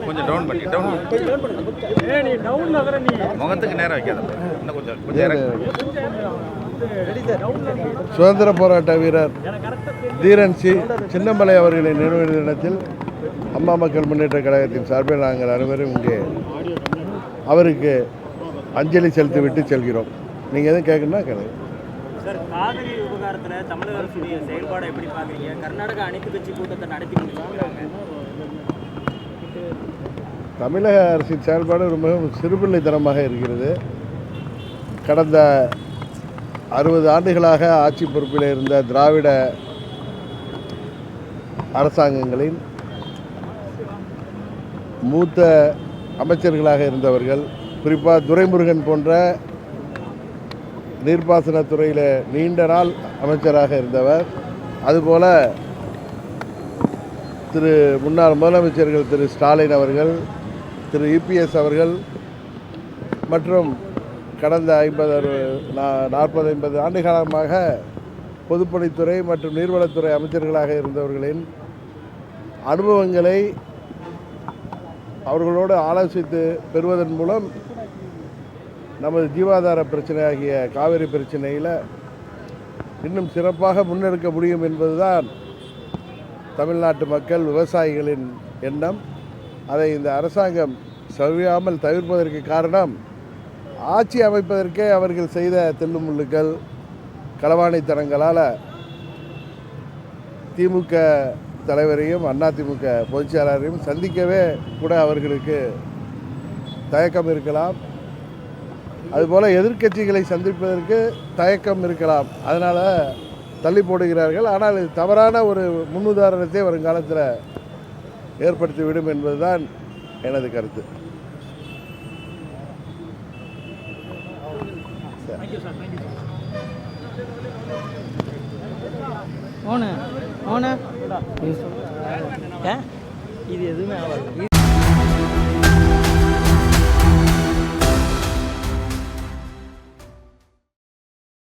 கொஞ்சம் டவுன் பண்ணி முகத்துக்கு நேரம் வைக்காத இன்னும் கொஞ்சம் சுதந்திர போராட்ட வீரர் தீரன் சின்னமலை அவர்களின் நினைவு தினத்தில் அம்மா மக்கள் முன்னேற்ற கழகத்தின் சார்பில் நாங்கள் அனைவரும் இங்கே அவருக்கு அஞ்சலி செலுத்திவிட்டு செல்கிறோம். நீங்கள் எதுவும் கேட்கணும்னா கேளுங்க. சார், காவிரி விவகாரத்தில் தமிழக அரசுடைய செயல்பாடை எப்படி பார்க்குறீங்க? கர்நாடகா அனைத்து கட்சி கூட்டத்தை நடத்தி முடிச்சிருக்காங்க. தமிழக அரசின் செயல்பாடு மிகவும் சிறுபிள்ளைத்தனமாக இருக்கிறது. கடந்த 60 ஆண்டுகளாக ஆட்சி பொறுப்பில் இருந்த திராவிட அரசாங்கங்களின் மூத்த அமைச்சர்களாக இருந்தவர்கள், குறிப்பாக துரைமுருகன் போன்ற நீர்ப்பாசனத்துறையில் நீண்ட நாள் அமைச்சராக இருந்தவர், அதுபோல் முன்னாள் முதலமைச்சர்கள் திரு ஸ்டாலின் அவர்கள், திரு இபிஎஸ் அவர்கள் மற்றும் கடந்த 40-50 ஆண்டு காலமாக பொதுப்பணித்துறை மற்றும் நீர்வளத்துறை அமைச்சர்களாக இருந்தவர்களின் அனுபவங்களை அவர்களோடு ஆலோசித்து பெறுவதன் மூலம் நமது ஜீவாதார பிரச்சனையாகிய காவிரி பிரச்சனையில் இன்னும் சிறப்பாக முன்னெடுக்க முடியும் என்பதுதான் தமிழ்நாட்டு மக்கள் விவசாயிகளின் எண்ணம். அதை இந்த அரசாங்கம் சவியாமல் தவிர்ப்பதற்கு காரணம், ஆட்சி அமைப்பதற்கே அவர்கள் செய்த தில்லுமுள்ளுக்கள், களவாணித்தனங்களால் திமுக தலைவரையும் அதிமுக பொதுச் செயலாளரையும் சந்திக்கவே கூட அவர்களுக்கு தயக்கம் இருக்கலாம். அதுபோல் எதிர்க்கட்சிகளை சந்திப்பதற்கு தயக்கம் இருக்கலாம். அதனால் தள்ளி போடுகிறார்கள். ஆனால் இது தவறான ஒரு முன்னுதாரணத்தை வருங்காலத்தில் ஏற்படுத்திவிடும் என்பதுதான் எனது கருத்து. இது எதுவுமே ஆகாது.